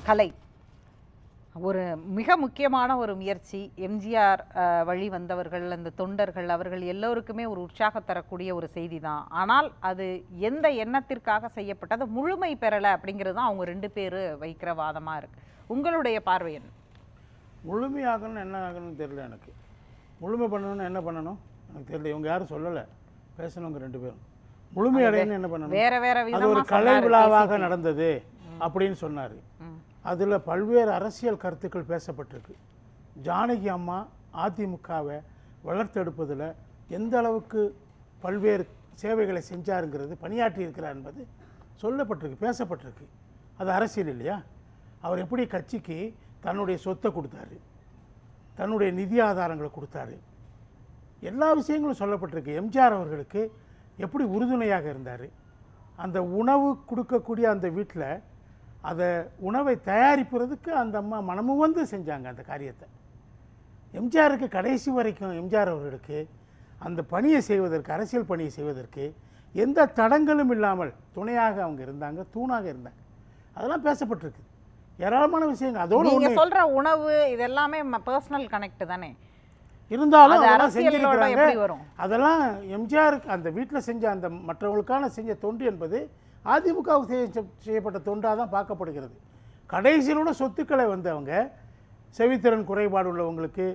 கலை ஒரு மிக முக்கியமான ஒரு முயற்சி. எம்ஜிஆர் வழி வந்தவர்கள், அந்த தொண்டர்கள், அவர்கள் எல்லோருக்குமே ஒரு உற்சாகம் தரக்கூடிய ஒரு செய்தி தான். ஆனால் அது எந்த எண்ணத்திற்காக செய்யப்பட்டது, முழுமை பெறலை அப்படிங்கிறது தான் அவங்க 2 பேர் வைக்கிற வாதமாக இருக்குது. உங்களுடைய பார்வை என்ன? முழுமையாகணும்னு என்ன ஆகணும்னு தெரியல எனக்கு. முழுமை பண்ணணும்னு என்ன பண்ணணும் எனக்கு தெரியல. இவங்க யாரும் சொல்லலை, பேசணுங்க 2 பேரும். முழுமையடையணும்னு என்ன பண்ணணும்? வேற வேற அது ஒரு கலை விழாவாக நடந்தது அப்படின்னு சொன்னார். அதில் பல்வேறு அரசியல் கருத்துக்கள் பேசப்பட்டிருக்கு. ஜானகி அம்மா அதிமுகவை வளர்த்தெடுப்பதில் எந்த அளவுக்கு பல்வேறு சேவைகளை செஞ்சாருங்கிறது, பணியாற்றி இருக்கிறார் என்பது சொல்லப்பட்டிருக்கு, பேசப்பட்டிருக்கு. அது அரசியல் இல்லையா? அவர் எப்படி கட்சிக்கு தன்னுடைய சொத்தை கொடுத்தாரு, தன்னுடைய நிதி ஆதாரங்களை கொடுத்தாரு, எல்லா விஷயங்களும் சொல்லப்பட்டிருக்கு. எம்ஜிஆர் அவர்களுக்கு எப்படி உறுதுணையாக இருந்தார், அந்த உணவு கொடுக்கக்கூடிய அந்த வீட்டில் அதை உணவை தயாரிப்பதற்கு அந்த அம்மா மனமும் வந்து செஞ்சாங்க அந்த காரியத்தை. எம்ஜிஆருக்கு கடைசி வரைக்கும் எம்ஜிஆர் அவர்களுக்கு அந்த பணியை செய்வதற்கு, அரசியல் பணியை செய்வதற்கு எந்த தடங்களும் இல்லாமல் துணையாக அவங்க இருந்தாங்க, தூணாக இருந்தாங்க. அதெல்லாம் பேசப்பட்டிருக்கு, ஏராளமான விஷயங்கள். அதோடு நீங்க சொல்ற உணவு இதெல்லாமே பர்சனல் கனெக்ட் தானே இருந்தாலும் அதெல்லாம் செஞ்சிருக்கிறாங்க. அதெல்லாம் எம்ஜிஆருக்கு அந்த வீட்டில் செஞ்ச அந்த மற்றவங்களுக்கான செஞ்ச தொண்டு என்பது அதிமுகவுக்கு செய்யப்பட்ட தொண்டாக தான் பார்க்கப்படுகிறது. கடைசியிலோட சொத்துக்களை வந்து அவங்க செவித்திறன் குறைபாடு உள்ளவங்களுக்கு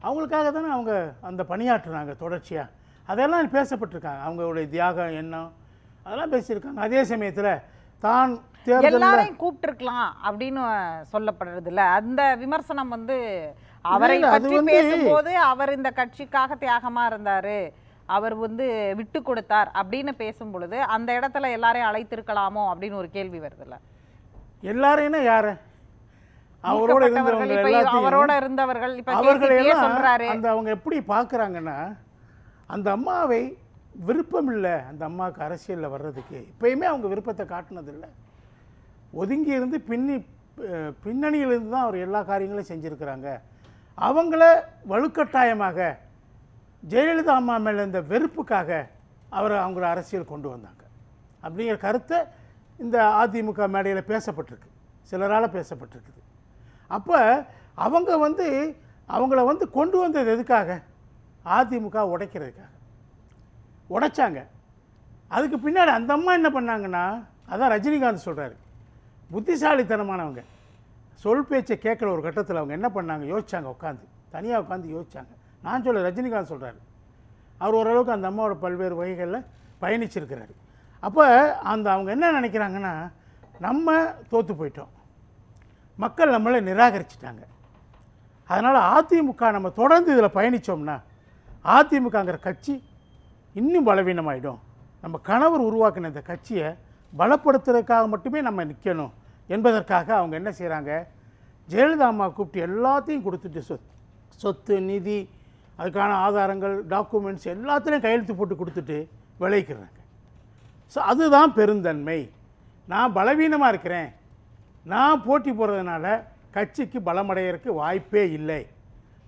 அவங்களுக்காக தானே அவங்க அந்த பணியாற்றுனாங்க தொடர்ச்சியாக. அதெல்லாம் பேசப்பட்டிருக்காங்க, அவங்களுடைய தியாக எண்ணம் அதெல்லாம் பேசியிருக்காங்க. அதே சமயத்தில் தான் எல்லாரையும் கூப்பிட்டுருக்கலாம் அப்படின்னு சொல்லப்படுறது இல்லை. அந்த விமர்சனம் வந்து அவரை பற்றி பேசும்போது அவர் இந்த கட்சிக்காக தியாகமா இருந்தாரு, அவர் வந்து விட்டு கொடுத்தார் அப்படின்னு பேசும் பொழுது அந்த இடத்துல எல்லாரையும் அழைத்திருக்கலாமோ அப்படின்னு ஒரு கேள்வி வருதுல்ல. எல்லாரையும் யாரு அவரோட இருந்தவர்கள் அந்த அவங்க எப்படி பார்க்குறாங்கன்னா, அந்த அம்மாவை விருப்பம் இல்லை, அந்த அம்மாவுக்கு அரசியலில் வர்றதுக்கு இப்பயுமே அவங்க விருப்பத்தை காட்டினதில்லை. ஒதுங்கி இருந்து பின்னணியிலிருந்து தான் அவர் எல்லா காரியங்களையும் செஞ்சுருக்கிறாங்க. அவங்கள வலுக்கட்டாயமாக ஜெயலலிதா அம்மா மேலே இந்த வெறுப்புக்காக அவங்கள அரசியல் கொண்டு வந்தாங்க அப்படிங்கிற கருத்தை இந்த அதிமுக மேடையில் பேசப்பட்டிருக்கு, சிலரால் பேசப்பட்டிருக்குது. அப்போ அவங்க வந்து அவங்கள வந்து கொண்டு வந்தது எதுக்காக? அதிமுக உடைக்கிறதுக்காக உடைச்சாங்க. அதுக்கு பின்னாடி அந்த அம்மா என்ன பண்ணாங்கன்னா, அதான் ரஜினிகாந்த் சொல்கிறாரு, புத்திசாலித்தனமானவங்க சொல் பேச்சை கேட்குற ஒரு கட்டத்தில் அவங்க என்ன பண்ணாங்க, யோசிச்சாங்க, தனியாக உட்காந்து யோசிச்சாங்க. நான் சொல்ல ரஜினிகாந்த் சொல்கிறாரு, அவர் ஓரளவுக்கு அந்த அம்மாவோட பல்வேறு வகைகளில் பயணிச்சிருக்கிறாரு. அப்போ அவங்க என்ன நினைக்கிறாங்கன்னா, நம்ம தோற்று போயிட்டோம், மக்கள் நம்மளை நிராகரிச்சிட்டாங்க, அதனால் அதிமுக நம்ம தொடர்ந்து இதில் பயணித்தோம்னா அதிமுகங்கிற கட்சி இன்னும் பலவீனமாயிடும், நம்ம கணவர் உருவாக்கின இந்த கட்சியை பலப்படுத்துறதுக்காக மட்டுமே நம்ம நிற்கணும் என்பதற்காக அவங்க என்ன செய்கிறாங்க, ஜெயலலிதா அம்மா கூப்பிட்டு எல்லாத்தையும் கொடுத்துட்டு சொத்து நிதி அதுக்கான ஆதாரங்கள் டாக்குமெண்ட்ஸ் எல்லாத்துலேயும் கையெழுத்து போட்டு கொடுத்துட்டு விளைவிக்கிறாங்க. ஸோ அதுதான் பெருந்தன்மை. நான் பலவீனமாக இருக்கிறேன், நான் போட்டி போடுறதுனால கட்சிக்கு பலமடைகிறதுக்கு வாய்ப்பே இல்லை,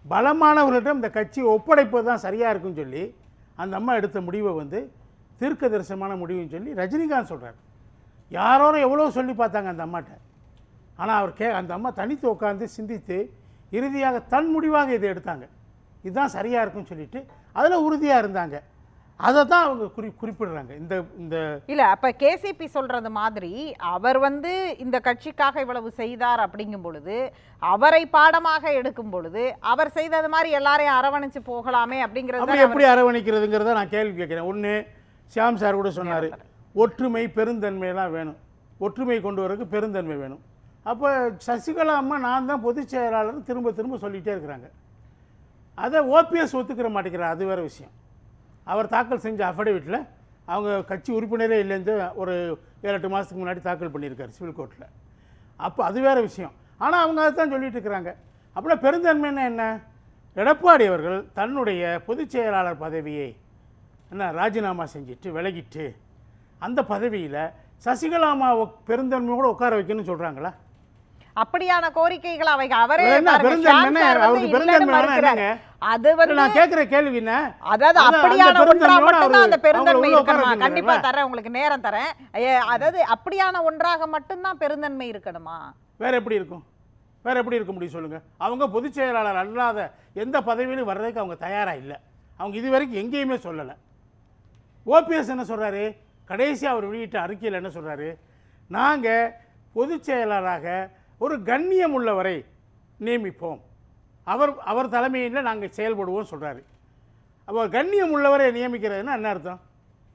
பலமானவர்களிடம் இந்த கட்சியை ஒப்படைப்பது தான் சரியாக இருக்குன்னு சொல்லி அந்த அம்மா எடுத்த முடிவை வந்து தீர்க்க தரிசனமான முடிவுன்னு சொல்லி ரஜினிகாந்த் சொல்கிறார். யாரோரும் எவ்வளோ சொல்லி பார்த்தாங்க அந்த அம்மாட்ட, ஆனால் அந்த அம்மா தனித்து உட்காந்து சிந்தித்து இறுதியாக தன் முடிவாக இதை எடுத்தாங்க, இதுதான் சரியாக இருக்குன்னு சொல்லிட்டு அதில் உறுதியாக இருந்தாங்க. அதை தான் அவங்க குறிப்பிடுறாங்க. இந்த இல்லை அப்போ கேசிபி சொல்கிறது மாதிரி அவர் வந்து இந்த கட்சிக்காக இவ்வளவு செய்தார் அப்படிங்கும் பொழுது, அவரை பாடமாக எடுக்கும் பொழுது அவர் செய்தது மாதிரி எல்லாரையும் அரவணைச்சு போகலாமே அப்படிங்கிறது எப்படி அரவணைக்கிறதுங்கிறத நான் கேள்வி கேட்குறேன். ஒன்று சியாம் சார் கூட சொன்னார், ஒற்றுமை பெருந்தன்மையெல்லாம் வேணும், ஒற்றுமை கொண்டு வரதுக்கு பெருந்தன்மை வேணும். அப்போ சசிகலா அம்மா நான் தான் பொதுச் செயலாளர் திரும்ப திரும்ப சொல்லிகிட்டே இருக்கிறாங்க. அதை ஓபிஎஸ் ஒத்துக்கிற மாட்டேங்கிறார், அது வேறு விஷயம். அவர் தாக்கல் செஞ்ச அஃபிடவிட்டில் அவங்க கட்சி உறுப்பினரே இல்லைன்னு ஒரு 7-8 மாதத்துக்கு முன்னாடி தாக்கல் பண்ணியிருக்காரு சிவில் கோர்ட்டில். அப்போ அது வேறு விஷயம். ஆனால் அவங்க அதை தான் சொல்லிட்டு இருக்கிறாங்க. அப்படின்னா பெருந்தன்மைன்னா என்ன? எடப்பாடி அவர்கள் தன்னுடைய பொதுச் செயலாளர் பதவியை ராஜினாமா செஞ்சுட்டு விலகிட்டு அந்த பதவியில் சசிகலா அம்மா பெருந்தன்மையோடு உட்கார வைக்கணும்னு சொல்கிறாங்களா? அப்படியான கோரிக்கைகள் அவை அவரே அது வந்து நான் கேக்குற கேள்வி என்ன, அதாவது அப்படியான ஒன்றா மட்டும்தான் அந்த பெருந்தன்மை இருக்கணுமா? கண்டிப்பா தரேன், உங்களுக்கு நேரம் தரேன். அதாவது அப்படியான ஒன்றாக மட்டும்தான் பெருந்தன்மை இருக்கணுமா? வேறு எப்படி இருக்கும்? வேறு எப்படி இருக்க முடியும் சொல்லுங்கள்? அவங்க பொதுச் செயலாளர் அல்லாத எந்த பதவியிலும் வர்றதுக்கு அவங்க தயாராக இல்லை. அவங்க இது வரைக்கும் எங்கேயுமே சொல்லலை. ஓபிஎஸ் என்ன சொல்கிறாரு? கடைசியாக அவர் வெளியிட்ட அறிக்கையில் என்ன சொல்கிறாரு? நாங்கள் பொதுச் செயலாளராக ஒரு கண்ணியம் உள்ளவரை நியமிப்போம், அவர் தலைமையில் நாங்கள் செயல்படுவோம் சொல்கிறாரு. அப்போ கண்ணியம் உள்ளவரை நியமிக்கிறதுன்னா என்ன அர்த்தம்?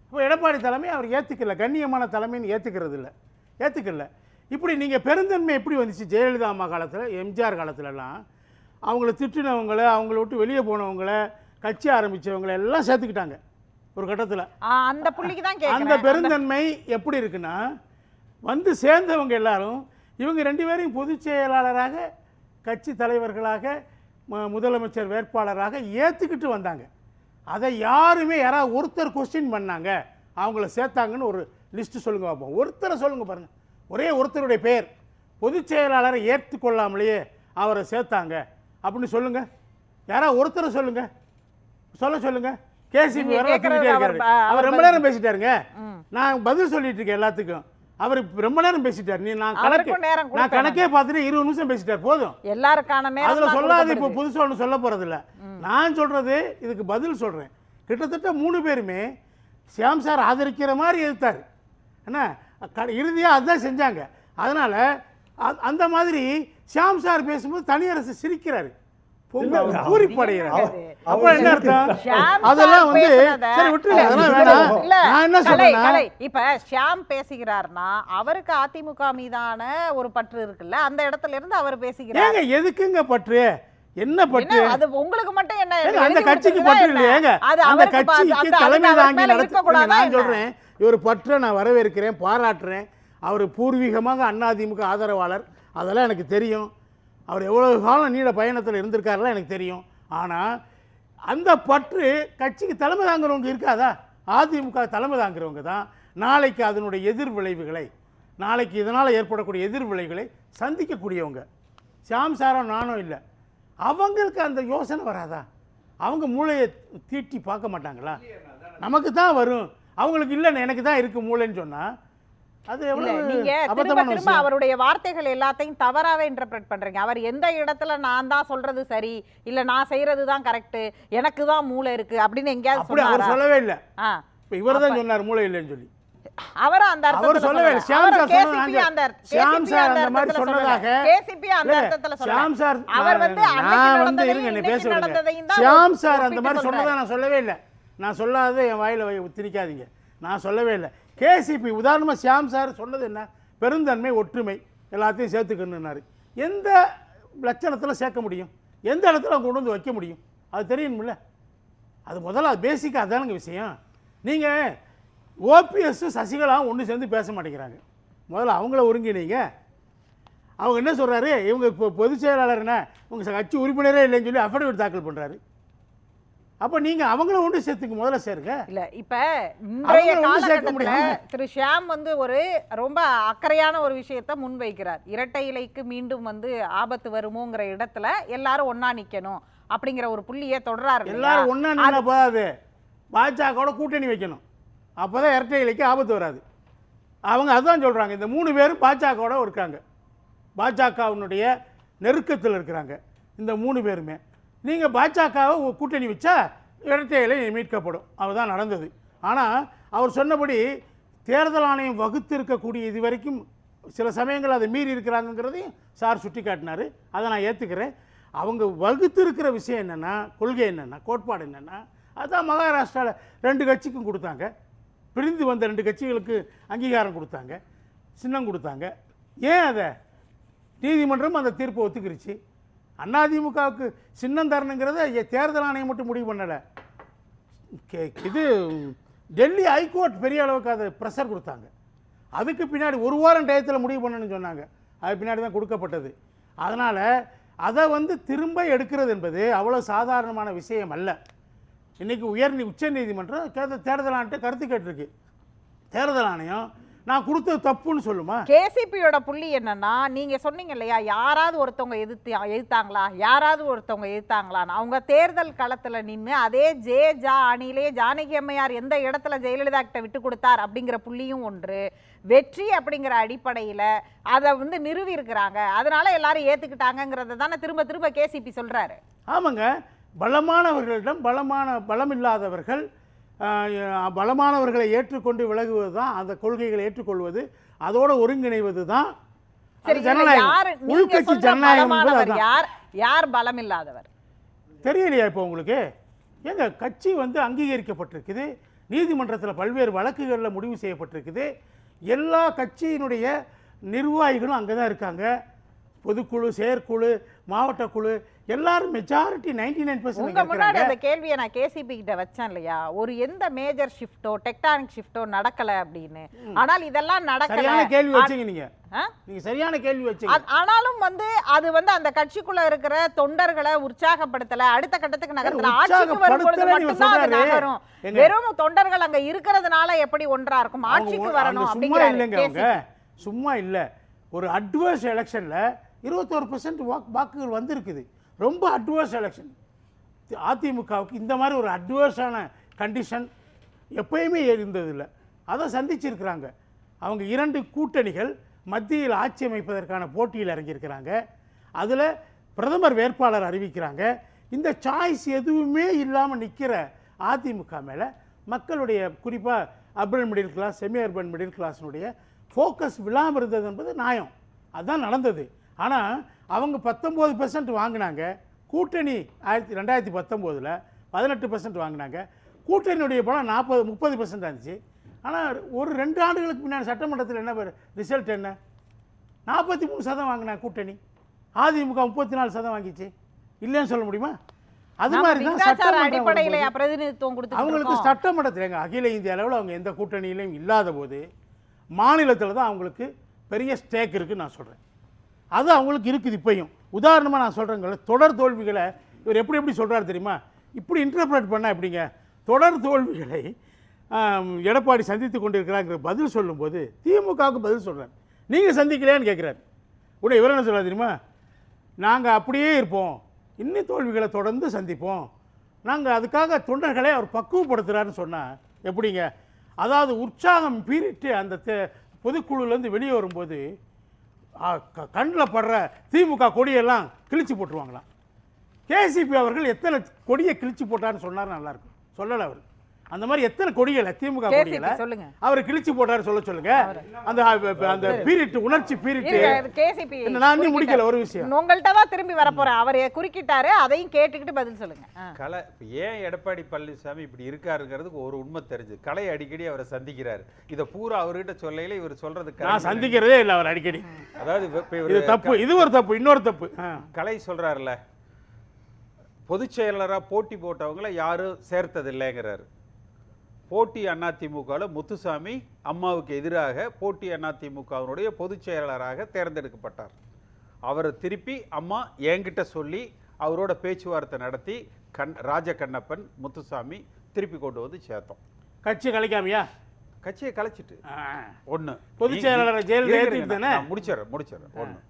இப்போ எடப்பாடி தலைமை அவர் ஏற்றுக்கல, கண்ணியமான தலைமைன்னு ஏற்றுக்கல. இப்படி நீங்கள் பெருந்தன்மை எப்படி வந்துச்சு? ஜெயலலிதா அம்மா காலத்தில், எம்ஜிஆர் காலத்துலலாம் அவங்கள திட்டினவங்களை, அவங்கள விட்டு வெளியே போனவங்களை, கட்சி ஆரம்பித்தவங்களை எல்லாம் சேர்த்துக்கிட்டாங்க ஒரு கட்டத்தில். அந்த புள்ளிக்கு தான் அந்த பெருந்தன்மை எப்படி இருக்குன்னா, வந்து சேர்ந்தவங்க எல்லாரும் இவங்க 2 பேரையும் பொதுச் செயலாளராக, கட்சி தலைவர்களாக, முதலமைச்சர் வேட்பாளராக ஏற்றுக்கிட்டு வந்தாங்க. அதை யாராவது ஒருத்தர் கொஸ்டின் பண்ணாங்க, அவங்கள சேர்த்தாங்கன்னு ஒரு லிஸ்ட்டு சொல்லுங்க பார்ப்போம். ஒருத்தரை சொல்லுங்கள் பாருங்கள், ஒரே ஒருத்தருடைய பெயர் பொதுச் செயலாளரை ஏற்றுக்கொள்ளாமலேயே அவரை சேர்த்தாங்க அப்படின்னு சொல்லுங்கள். யாராவது ஒருத்தரை சொல்லுங்கள், சொல்லுங்கள். கேசிபி வர இருக்காரு, அவர் ரொம்ப நேரம் பேசிட்டாருங்க. நான் பதில் சொல்லிட்டு இருக்கேன் எல்லாத்துக்கும். அவர் ரொம்ப நேரம் பேசிட்டார். நான் கணக்கே பார்த்துட்டு 20 நிமிஷம் பேசிட்டார். போதும், எல்லாருக்கான அதுல சொல்லாது. இப்போ புதுசாக ஒன்று சொல்ல போறது இல்லை. நான் சொல்றது இதுக்கு பதில் சொல்றேன். கிட்டத்தட்ட 3 பேருமே சியாம் சார் ஆதரிக்கிற மாதிரி எதிர்த்தார். என்ன இறுதியாக அதுதான் செஞ்சாங்க. அதனால அந்த மாதிரி சியாம் சார் பேசும்போது தனியரசு சிரிக்கிறாரு, பூரிப்படைகிறார். அப்ப என்ன அர்த்தம்? அதெல்லாம் வந்து சரி விட்டுருங்க, அதெல்லாம் வேணாம். நான் என்ன சொல்றேன், இப்ப ஷியாம் பேசுகிறார்னா அவருக்கு அதிமுக மீதான ஒரு பற்று இருக்குல்ல, அந்த இடத்துல இருந்து அவர் பேசுகிறார். ஏங்க எதுக்குங்க பற்று? என்ன பற்று? அது உங்களுக்கு மட்டும் என்ன? அந்த கட்சிக்கு பற்று இல்லையேங்க. அந்த கட்சிக்கு தலைமை தாங்கி நடத்த. நான் சொல்றேன், இவர் பற்ற நான் வரவேற்கிறேன், பாராட்டுறேன். அவர் பூர்வீகமாக அதிமுக ஆதரவாளர், அதெல்லாம் எனக்கு தெரியும். அவர் எவ்வளவு காலம் நீண்ட பயணத்தில் இருந்திருக்காருலாம் எனக்கு தெரியும். ஆனால் அந்த பற்று கட்சிக்கு தலைமை தாங்குறவங்க இருக்காதா? அதிமுக தலைமை தாங்குறவங்க தான் நாளைக்கு அதனுடைய எதிர் விளைவுகளை, நாளைக்கு இதனால் ஏற்படக்கூடிய எதிர் விளைவுகளை சந்திக்கக்கூடியவங்க. ஷியாம் சாரோ நானும் இல்லை. அவங்களுக்கு அந்த யோசனை வராதா? அவங்க மூளையை தீட்டி பார்க்க மாட்டாங்களா? நமக்கு தான் வரும், அவங்களுக்கு இல்லைன்னு எனக்கு தான் இருக்கு மூளைன்னு சொன்னால் அது நீங்க திரும்ப அவருடைய வார்த்தைகள் எல்லாத்தையும் தவறாவே இன்டர்பிரட் பண்றீங்க. அவர் எந்த இடத்துல நான் தான் சொல்றது சரி, இல்ல நான் செய்யறது தான் கரெக்ட், எனக்கு தான் மூளை இருக்கு அப்படின்னு எங்கேயாவது சொன்னாரா? அவர் சொல்லவே இல்லை. இவர் தான் சொன்னார் மூளை இல்லைன்னு சொல்லி. அவர் அந்த அர்த்தத்துல சொல்லவே இல்லை. ஷியாம் சார் அந்த மாதிரி சொன்னதாக கேசிபி அந்த அர்த்தத்துல சொல்றாரு. ஷியாம் சார் அவர் வந்து நான் வந்து இருங்க என்ன பேசுறேன். ஷியாம் சார் அந்த மாதிரி சொன்னதா நான் சொல்லவே இல்லை. நான் சொல்லாததை என் வாயில திணிக்காதீங்க. நான் சொல்லவே இல்லை. கேசிபி உதாரணமாக ஷியாம் சார் சொன்னது என்ன? பெருந்தன்மை, ஒற்றுமை, எல்லாத்தையும் சேர்த்துக்கணுன்னாரு. எந்த லட்சணத்தில் சேர்க்க முடியும்? எந்த இடத்துல கொண்டு வந்து வைக்க முடியும்? அது தெரியணும்ல. அது முதல்ல பேசிக்காக அதானுங்க விஷயம். நீங்கள் ஓபிஎஸ் சசிகலாவும் ஒன்று சேர்ந்து பேச மாட்டேங்கிறாங்க. முதல்ல அவங்கள ஒருங்கினீங்க. அவங்க என்ன சொல்கிறாரு, இவங்க இப்போ பொதுச் செயலாளர் என்ன உங்கள் கட்சி உறுப்பினரே இல்லைன்னு சொல்லி அஃபிடவிட் தாக்கல் பண்ணுறாரு. அப்ப நீங்க அவங்கள ஒன்று சேர்த்துக்கு முதல்ல சேருங்க. இல்ல இப்ப இன்றைய காலகட்டத்துல திரு ஷியாம் வந்து ஒரு ரொம்ப அக்கறையான ஒரு விஷயத்தை முன்வைக்கிறார். இரட்டை இலைக்கு மீண்டும் வந்து ஆபத்து வருமோங்கிற இடத்துல எல்லாரும் ஒன்னா நிக்கணும் அப்படிங்கிற ஒரு புள்ளியை தொடராரு. எல்லாரும் ஒன்னா நின்னா போதாது, பாஜகவோட கூட்டணி வைக்கணும். அப்பதான் இரட்டை இலைக்கு ஆபத்து வராது. அவங்க அதான் சொல்றாங்க. இந்த 3 பேரும் பாஜகவோட இருக்காங்க, பாஜகவினுடைய நெருக்கத்தில் இருக்கிறாங்க இந்த 3 பேருமே. நீங்கள் பாஜகவை கூட்டணி வச்சா இரட்டை இலை மீட்கப்படும். அதுதான் நடந்தது. ஆனால் அவர் சொன்னபடி தேர்தல் ஆணையம் வகுத்து இருக்கக்கூடிய இது வரைக்கும் சில சமயங்கள் அதை மீறி இருக்கிறாங்கிறதையும் சார் சுட்டி காட்டினார். அதை நான் ஏற்றுக்கிறேன். அவங்க வகுத்து இருக்கிற விஷயம் என்னென்னா, கொள்கை என்னென்னா, கோட்பாடு என்னென்னா, அதுதான் மகாராஷ்டிராவில் 2 கட்சிக்கும் கொடுத்தாங்க. பிரிந்து வந்த 2 கட்சிகளுக்கு அங்கீகாரம் கொடுத்தாங்க, சின்னம் கொடுத்தாங்க. ஏன் அதை நீதிமன்றம் அந்த தீர்ப்பை ஒத்துக்கிருச்சு. அதிமுகவுக்கு சின்னம் தரணுங்கிறத தேர்தல் ஆணையம் மட்டும் முடிவு பண்ணலை. இது டெல்லி ஹைகோர்ட் பெரிய அளவுக்கு அதை ப்ரெஷர் கொடுத்தாங்க. அதுக்கு பின்னாடி 1 வாரம் டயத்தில் முடிவு பண்ணணும்னு சொன்னாங்க. அது பின்னாடி தான் கொடுக்கப்பட்டது. அதனால் அதை வந்து திரும்ப எடுக்கிறது என்பது அவ்வளோ சாதாரணமான விஷயம் அல்ல. இன்றைக்கி உச்ச நீதிமன்றம் தேர்தல் ஆணையத்தை கருத்து கேட்டிருக்கு. தேர்தல் ஆணையம் நான் கொடுத்தது தப்புன்னு சொல்லுமா? கேசிபியோட புள்ளி என்னன்னா, நீங்க சொன்னீங்க இல்லையா, யாராவது ஒருத்தவங்க எதிர்த்தாங்களா, யாராவது ஒருத்தவங்க எதிர்த்தாங்களான்னு. அவங்க தேர்தல் களத்துல நின்று அதே ஜா அணியிலே ஜானகி அம்மையார் எந்த இடத்துல ஜெயலலிதா கிட்ட விட்டு கொடுத்தார் அப்படிங்கிற புள்ளியும் ஒன்று. வெற்றி அப்படிங்கிற அடிப்படையில அதை வந்து நிறுவி இருக்கிறாங்க, அதனால எல்லாரும் ஏத்துக்கிட்டாங்கிறத தானே திரும்ப திரும்ப கேசிபி சொல்றாரு. ஆமாங்க, பலமானவர்களிடம் பலம் இல்லாதவர்கள் பலமானவர்களை ஏற்றுக்கொண்டு விலகுவது தான் அந்த கொள்கைகளை ஏற்றுக்கொள்வது, அதோட ஒருங்கிணைவது தான் ஜனநாயகம். உள்கட்சி ஜனநாயகம். யார் பலம் இல்லாதவர் தெரியலையா இப்போ உங்களுக்கு? எங்க கட்சி வந்து அங்கீகரிக்கப்பட்டிருக்குது, நீதிமன்றத்தில் பல்வேறு வழக்குகளில் முடிவு செய்யப்பட்டிருக்குது. எல்லா கட்சியினுடைய நிர்வாகிகளும் அங்கே தான் இருக்காங்க. பொதுக்குழு, செயற்குழு, மாவட்ட குழு எல்லாரும் மெஜாரிட்டி 99%. உங்க முன்னாடி அந்த கேள்வியை நான் கேசிபி கிட்ட வச்சேன் இல்லையா, ஒரு எந்த மேஜர் ஷிஃப்ட்டோ டெக்டானிக் ஷிஃப்ட்டோ நடக்கல அப்படின்னு. ஆனால் இதெல்லாம் நடக்கல. சரியான கேள்வி வச்சீங்க நீங்க சரியான கேள்வி வச்சீங்க. ஆனாலும் வந்து அது வந்து அந்த கட்சிக்குள்ள இருக்கிற தொண்டர்களை உற்சாகப்படுத்தல, அடுத்த கட்டத்துக்கு நகர்த்தல. ஆட்சிக்கு வரும்பொழுது மட்டும்தான் அது நகரும். வெறும் தொண்டர்கள் அங்க இருக்கிறதுனால எப்படி ஒன்றா இருக்கும்? ஆட்சிக்கு வரணும் அப்படிங்கிறாங்க. சும்மா இல்ல, ஒரு அட்வர்ஸ் எலெக்ஷன்ல 21% வாக்குகள் வந்திருக்குது. ரொம்ப அட்வர்ஸ் எலெக்ஷன். அதிமுகவுக்கு இந்த மாதிரி ஒரு அட்வர்ஸான கண்டிஷன் எப்பயுமே இருந்ததில்லை. அதை சந்திச்சிருக்கிறாங்க. அவங்க 2 கூட்டணிகள் மத்தியில் ஆட்சி அமைப்பதற்கான போட்டியில் இறங்கியிருக்கிறாங்க. அதில் பிரதமர் வேட்பாளர் அறிவிக்கிறாங்க. இந்த சாய்ஸ் எதுவுமே இல்லாமல் நிற்கிற அதிமுக மேலே மக்களுடைய, குறிப்பாக urban middle class, semi urban middle கிளாஸினுடைய ஃபோக்கஸ் விழாமல் இருந்தது என்பது நியாயம். அதுதான் நடந்தது. ஆனால் அவங்க 19% வாங்கினாங்க. கூட்டணி 2019 18% வாங்கினாங்க. கூட்டணியுடைய பலம் 30% இருந்துச்சு. ஆனால் ஒரு 2 ஆண்டுகளுக்கு முன்னாடி சட்டமன்றத்தில் என்ன ரிசல்ட் என்ன? 43% வாங்கினாங்க கூட்டணி. அதிமுக 34% வாங்கிச்சு. இல்லைன்னு சொல்ல முடியுமா? அது மாதிரி தான் அவங்களுக்கு சட்டமன்றத்தில் அகில இந்திய அளவில் அவங்க எந்த கூட்டணியிலையும் இல்லாத போது மாநிலத்தில் தான் அவங்களுக்கு பெரிய ஸ்டேக் இருக்குன்னு நான் சொல்கிறேன். அது அவங்களுக்கு இருக்குது இப்பையும். உதாரணமாக நான் சொல்கிறேங்க, தொடர் தோல்விகளை இவர் எப்படி சொல்கிறாரு தெரியுமா? இப்படி இன்டர்பிரேட் பண்ணால் எப்படிங்க? தொடர் தோல்விகளை எடப்பாடி சந்தித்து கொண்டிருக்கிறாங்கிற பதில் சொல்லும்போது திமுகவுக்கு பதில் சொல்கிறார். நீங்கள் சந்திக்கலையான்னு கேட்குறாரு. உடனே இவர் என்ன சொல்கிறார் தெரியுமா? நாங்கள் அப்படியே இருப்போம், இன்னும் தோல்விகளை தொடர்ந்து சந்திப்போம், நாங்கள் அதுக்காக தொண்டர்களை அவர் பக்குவப்படுத்துகிறாருன்னு சொன்னால் எப்படிங்க? அதாவது உற்சாகம் பீரிட்டு அந்த பொதுக்குழுலேருந்து வெளியே வரும்போது கண்ணில் படுற திமுக கொடியெல்லாம் கிழிச்சு போட்டுருவாங்களாம். கேசிபி அவர்கள் எத்தனை கொடியை கிழிச்சு போட்டார்னு சொன்னார் நல்லாயிருக்கும். சொல்லலை அவர். அந்த மாதிரி எத்தனை கொடிகளை திமுக கொடிகளை அவர் கிழிச்சு போட்டாரு சொல்லுங்க. அந்த அந்த பீரியட், உணர்ச்சி பீரியட். நான் இன்னும் முடிக்கல ஒரு விஷயம். உங்கள்கிட்ட தான் திரும்பி வர போறேன். அவர் குறுக்கிட்டாரு, அதையும் கேட்டுக்கிட்டு பதில் சொல்லுங்க. கலை ஏன் எடப்பாடி பழனிசாமி இப்படி இருக்காருங்கிறதுக்கு ஒரு உண்மை தெரிஞ்சு. கலை அடிக்கடி அவரை சந்திக்கிறாரு. இதை பூரா அவர்கிட்ட சொல்லையில இவர் சொல்றதுக்கு நான் சந்திக்கிறதே இல்லை அவர் அடிக்கடி. அதாவது தப்பு, இது ஒரு தப்பு, இன்னொரு தப்பு. கலை சொல்றாருல, பொதுச் செயலரா போட்டி போட்டவங்களை யாரும் சேர்த்ததில்லைங்கிறாரு. போட்டி அதிமுகவில் முத்துசாமி அம்மாவுக்கு எதிராக போட்டி அதிமுகவினுடைய பொதுச் செயலாளராக தேர்ந்தெடுக்கப்பட்டார். அவர் திருப்பி அம்மா என்கிட்ட சொல்லி அவரோட பேச்சுவார்த்தை நடத்தி ராஜகண்ணப்பன் முத்துசாமி திருப்பி கொண்டு வந்து சேர்த்தோம். கட்சி கலைக்காமையா? கட்சியை கலைச்சிட்டு ஒன்று பொதுச் செயலாளர் ஜெயலலிதா முடிச்சிடறேன் ஒன்று.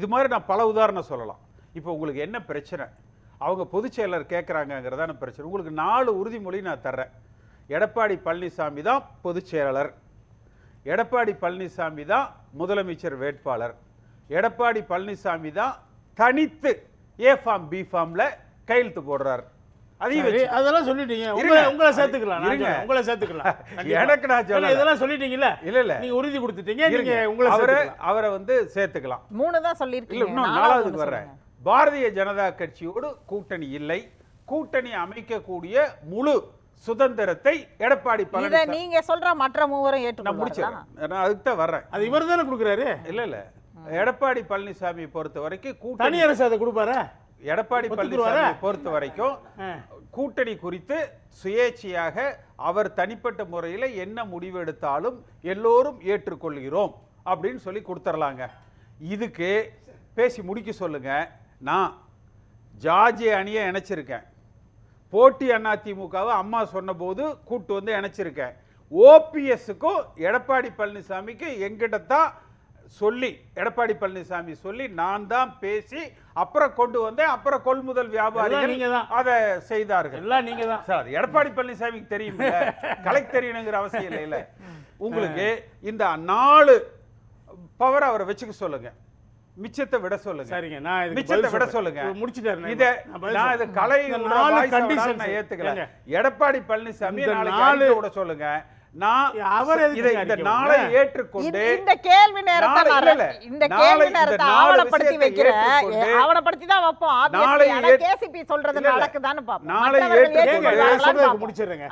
இது மாதிரி நான் பல உதாரணம் சொல்லலாம். இப்போ உங்களுக்கு என்ன பிரச்சனை? அவங்க பொதுச் செயலர் கேட்குறாங்கிறதான பிரச்சனை. உங்களுக்கு 4 உறுதிமொழி நான் தர்றேன். எடப்பாடி பழனிசாமி தான் பொதுச் செயலாளர், எடப்பாடி பழனிசாமி தான் முதலமைச்சர் வேட்பாளர், எடப்பாடி பழனிசாமி தான் தனித்து ஏ ஃபார்ம் பி ஃபார்ம்ல கையெழுத்து போடுறார். அதெல்லாம் சொல்லிட்டீங்க. உங்களை சேர்த்துக்கலாம். எனக்கு நான் சொல்ல இதெல்லாம் சொல்லிட்டீங்கல்ல. இல்ல நீங்க உறுதி கொடுத்துட்டீங்க. நீங்க உங்களை அவரை வந்து சேர்த்துக்கலாம். 3 தான் சொல்லிருக்கீங்க. இன்னும் 4வதுக்கு வர்றேன். பாரதிய ஜனதா கட்சியோடு கூட்டணி இல்லை, கூட்டணி அமைக்கக்கூடிய முழு சுதந்திரத்தை எடப்பாடி பழனிசாமி நீங்க சொல்ற மற்ற மூவரும் ஏற்றுக்கொள்வாங்க. முடிச்சிடுறேன், அதுக்கு தான் வர்றேன். அது இவர் தானே கொடுக்குறாரு. இல்ல எடப்பாடி பழனிசாமி பொறுத்த வரைக்கும் கூட்டணி அரசு அதை கொடுப்பாரா? எடப்பாடி பழனிசாமி பொறுத்த வரைக்கும் கூட்டணி குறித்து சுயேட்சையாக அவர் தனிப்பட்ட முறையில் என்ன முடிவு எடுத்தாலும் எல்லோரும் ஏற்றுக்கொள்கிறோம் அப்படின்னு சொல்லி கொடுத்துடலாங்க. இதுக்கு பேசி முடிக்க சொல்லுங்க. நான் ஜார்ஜ் அணியை இணைச்சிருக்கேன். போட்டி அதிமுகவை அம்மா சொன்ன போது கூட்டு வந்து இணைச்சிருக்கேன். ஓபிஎஸ்க்கும் எடப்பாடி பழனிசாமிக்கு எங்கிட்ட தான் சொல்லி எடப்பாடி பழனிசாமி சொல்லி நான் தான் பேசி அப்புறம் கொண்டு வந்தேன். அப்புறம் கொள்முதல் வியாபாரிகள் அதை செய்தார்கள். எல்லாம் நீங்க தான் சார். எடப்பாடி பழனிசாமிக்கு தெரியும், கலெக்ட் தெரியணுங்கிற அவசியம் இல்லை. உங்களுக்கு இந்த 4 பவர் அவரை வச்சுக்க சொல்லுங்க, மிச்சத்தை விட சொல்லுங்க. சரிங்க, நான் மிச்சத்தை விட சொல்லுங்க. முடிச்சிட்டாரு. நான் இது கலை நான் ஏத்துக்கல. எடப்பாடி பழனிசாமி நாளைக்கு விட சொல்லுங்க. நான் இந்த நாளை ஏற்றுக்கொண்டு இந்த கேள்வி நேரத்தை ஆவணப்படுத்தி வைக்கிறேன். ஆவணப்படுத்தி தான் வைப்போம். ஆனா கேசிபி சொல்றது நடக்குதான்னு பாப்போம். நாளை ஏற்றுக்கொண்டு முடிச்சிடுறேங்க.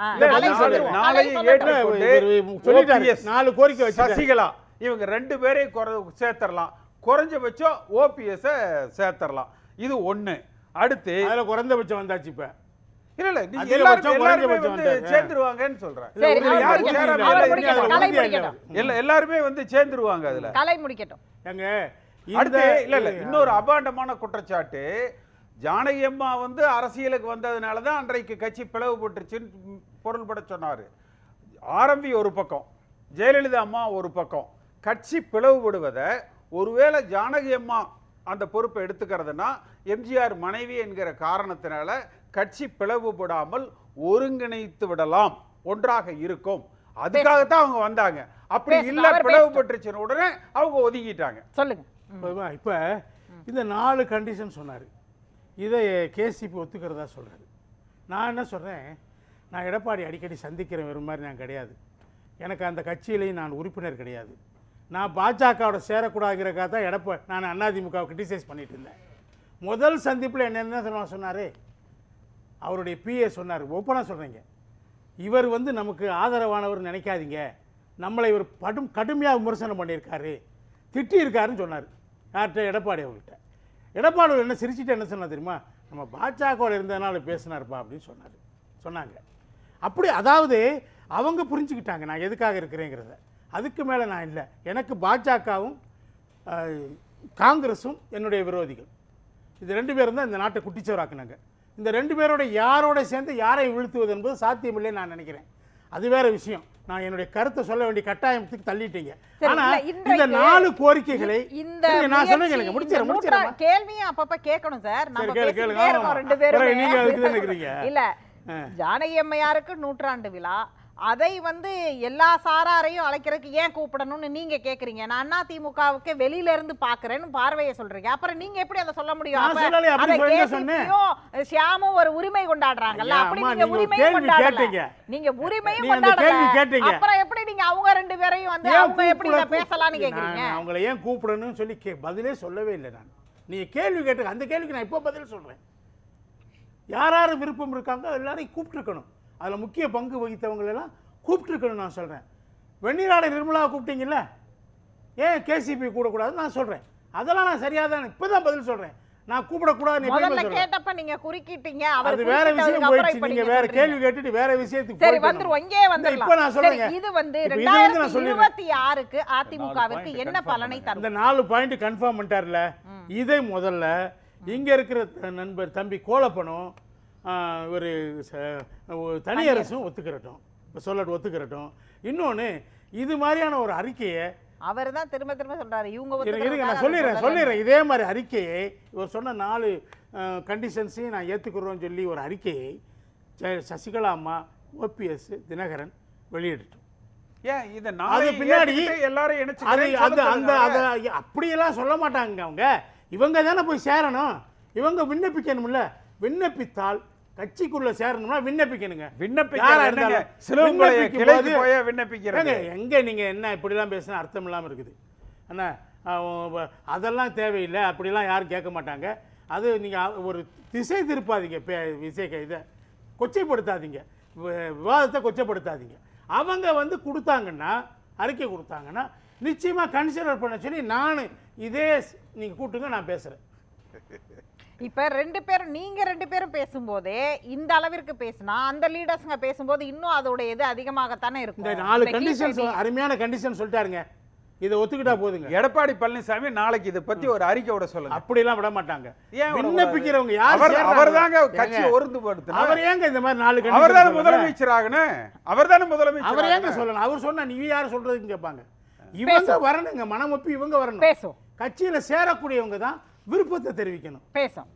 நாளை ஏற்றுக்கொண்டு சொல்லிட்டாரு 4 கோரிக்கை வச்சு சசிகலா இவங்க 2 பேரையும் சேர்த்தரலாம். குறைஞ்சபட்சம் ஓபிஎஸ் சேர்த்தரலாம். இது ஒண்ணு. அடுத்து அதுல குறைந்தபட்சம் வந்தாச்சு. இப்ப இல்ல நீங்க எல்லாருமே வந்து சேர்ந்துருவாங்கன்னு சொல்றேன். எல்லாருமே வந்து சேர்ந்துருவாங்க. அதுல கலை முடிக்கட்டும். அடுத்து இல்ல இன்னொரு அபாண்டமான குற்றச்சாட்டு, ஜானகி அம்மா வந்து அரசியலுக்கு வந்ததுனாலதான் அன்றைக்கு கட்சி பிளவுபட்டுருச்சுன்னு பொருள்பட சொன்னாரு. ஆரம்பி ஒரு பக்கம், ஜெயலலிதா அம்மா ஒரு பக்கம். கட்சி பிளவுபடுவதை ஒருவேளை ஜானகி அம்மா அந்த பொறுப்பை எடுத்துக்கிறதுனா எம்ஜிஆர் மனைவி என்கிற காரணத்தினால கட்சி பிளவுபடாமல் ஒருங்கிணைத்து விடலாம், ஒன்றாக இருக்கும். அதுக்காகத்தான் அவங்க வந்தாங்க. அப்படி இல்ல பிளவுபட்டுருச்சு உடனே அவங்க ஒதுங்கிட்டாங்க. சொல்லுங்க. இப்ப இந்த 4 கண்டிஷன் சொன்னாரு. இதை கேசிபி ஒத்துக்கிறதா சொல்றாரு. நான் என்ன சொல்றேன், நான் எடப்பாடி அடிக்கடி சந்திக்கிறேன் ஒரு மாதிரி நான் கிடையாது. எனக்கு அந்த கட்சியிலையும் நான் உறுப்பினர் கிடையாது. நான் பாஜகவோட சேரக்கூடாதுங்கிறக்காக தான் நான் அதிமுகவை கிரிட்டிசைஸ் பண்ணிட்டு இருந்தேன். முதல் சந்திப்பில் என்ன சொன்னார், அவருடைய பிஏ சொன்னார், ஓப்பனாக சொல்கிறீங்க, இவர் வந்து நமக்கு ஆதரவானவர் நினைக்காதீங்க, நம்மளை இவர் கடுமையாக விமர்சனம் பண்ணியிருக்காரு, திட்டியிருக்காருன்னு சொன்னார். யார்கிட்ட? எடப்பாடி அவர்கிட்ட. எடப்பாடி என்ன சிரிச்சுட்டு என்ன சொன்னா தெரியுமா, நம்ம பாஜகவோட இருந்ததுனால பேசினார்ப்பா அப்படின்னு சொன்னாங்க. அப்படி அதாவது அவங்க புரிஞ்சுக்கிட்டாங்க நான் எதுக்காக இருக்கிறேங்கிறத. அதுக்கு மேலே நான் இல்லை. எனக்கு பாஜகவும் காங்கிரஸும் என்னுடைய விரோதிகள். இது 2 பேரும் தான் இந்த நாட்டை குட்டிச்சவராக்குனாங்க. இந்த 2 பேரோட யாரோட சேர்ந்து யாரை வீழ்த்துவது என்பது சாத்தியமில்லை நான் நினைக்கிறேன். அது வேற விஷயம். நான் என்னுடைய கருத்தை சொல்ல வேண்டிய கட்டாயத்துக்கு தள்ளிட்டீங்க. ஆனா இந்த 4 கோரிக்கைகளை நான் சொல்லுங்க, முடிச்சிடறேன். கேள்வியும் அப்பப்ப கேட்கணும் சார். நம்ம கேளுங்க. 2 பேரும் நீங்க அதுக்கு தான் நிக்கிறீங்க. இல்ல, ஜானகி அம்மையாருக்கு 100ஆண்டு விழா, அதை வந்து எல்லா சாராரையும் அழைக்கிறதுக்கு ஏன் கூப்பிடணும்னு நீங்க கேக்குறீங்க. நான் அதிமுகவுக்கு வெளியில இருந்து பாக்குறேன்னு பார்வையை சொல்றீங்க. அப்புறம் நீங்க எப்படி அதை சொல்ல முடியும்? ஷியாமும் ஒரு உரிமை கொண்டாடுறாங்கல்ல, அப்படி நீங்க உரிமையும் கொண்டாடல. நீங்க உரிமையும் கொண்டாடல, அப்புறம் எப்படி நீங்க அவங்க 2 பேரையும் வந்து அவங்க எப்படி பேசலாம்னு கேக்குறீங்க? அவங்களை ஏன் கூப்பிடணும்னு சொல்லி பதிலே சொல்லவே இல்லை. நான் நீங்க கேள்வி கேட்டு அந்த கேள்விக்கு நான் இப்போ பதில் சொல்றேன். யார் விருப்பம் இருக்காங்க எல்லாரையும் கூப்பிட்டுருக்கணும். அதில் முக்கிய பங்கு வகித்தவங்களெல்லாம் கூப்பிட்டுருக்கணும் நான் சொல்கிறேன். வெந்நீராடை நிர்மலாவை கூப்பிட்டீங்கல்ல, ஏன் கேசிபி கூடக்கூடாதுன்னு நான் சொல்கிறேன். அதெல்லாம் நான் சரியாக தான் இப்போ தான் பதில் சொல்கிறேன். நான் கூப்பிடக்கூடாதுன்னு கேட்டப்ப நீங்க குறுக்கிட்டீங்க. அது வேற விஷயம் போயிடுச்சு. நீங்க வேற கேள்வி கேட்டுட்டு வேற விஷயத்துக்கு சரி வந்துருவோம். இங்கே வந்துடலாம். இப்போ நான் சொல்றேன், இது வந்து 2026க்கு அதிமுகவிற்கு என்ன பலனை தரும்? இந்த 4 பாயிண்ட் கன்ஃபார்ம் பண்ணிட்டார்ல. இதை முதல்ல இங்க இருக்கிற நண்பர் தம்பி கோலப்பனும் ஒரு தனியரசும் ஒத்துக்கிறட்டும், ஒத்துக்கிறட்டும். இன்னொன்று, இது மாதிரியான ஒரு அறிக்கையை அவர் தான் திரும்ப திரும்ப சொல்றாரு. இவங்க நான் சொல்லிடுறேன். இதே மாதிரி அறிக்கையை இவர் சொன்ன 4 கண்டிஷன்ஸையும் நான் ஏற்றுக்கிறோன்னு சொல்லி ஒரு அறிக்கையை சசிகலா அம்மா, ஓபிஎஸ், தினகரன் வெளியிடட்டும். பின்னாடி அப்படியெல்லாம் சொல்ல மாட்டாங்க. அவங்க இவங்க தானே போய் சேரணும், இவங்க விண்ணப்பிக்கணும்ல. விண்ணப்பித்தால் கட்சிக்குள்ள சேரணும்னா விண்ணப்பிக்கணுங்க. எங்க நீங்க என்ன இப்படிலாம் பேசினா அர்த்தம் இல்லாமல் இருக்குது அண்ணா. அதெல்லாம் தேவையில்லை, அப்படிலாம் யாரும் கேட்க மாட்டாங்க. அது நீங்கள் ஒரு திசை திருப்பாதீங்க, இதை கொச்சைப்படுத்தாதீங்க, விவாதத்தை கொச்சைப்படுத்தாதீங்க. அவங்க வந்து கொடுத்தாங்கன்னா, அறிக்கை கொடுத்தாங்கன்னா நிச்சயமாக கன்சிடர் பண்ண சொல்லி நான் இதே நீங்கள் கூட்டுங்க, நான் பேசுகிறேன். இப்ப 2 பேரும் நீங்க 2 பேரும் பேசும்போதே இந்த அளவிற்கு பேசினா அந்த லீடர்ஸ்ங்க பேசும்போது இன்னும் அதோட இது அதிகமாகத்தானே இருக்கும். இந்த 4 கண்டிஷன்ஸ் அருமையான கண்டிஷன் சொல்லிட்டாருங்க. இதை ஒத்துக்கிட்டா போதுங்க. எடப்பாடி பழனிசாமி நாளைக்கு இதை பத்தி ஒரு அறிக்கை விட சொல்லுங்க. அப்படிலாம் விட மாட்டாங்க. ஏன் விண்ணப்பிக்கிறவங்க யார் அவர்தாங்க கட்சியை ஒருங்குபடுத்தணும். அவர் ஏங்க இந்த மாதிரி 4 கட்சி அவர்தானே முதலமைச்சர் ஆகணும். அவர்தானே முதலமைச்சர். அவர் ஏங்க சொல்லணும்? அவர் சொன்னா நீ யார் சொல்றதுன்னு கேட்பாங்க. இவங்க வரணுங்க, மனமொப்பி இவங்க வரணும். பேசும் கட்சியில சேரக்கூடியவங்க தான் விருப்பத்தை தெரிவிக்கணும். பேசும்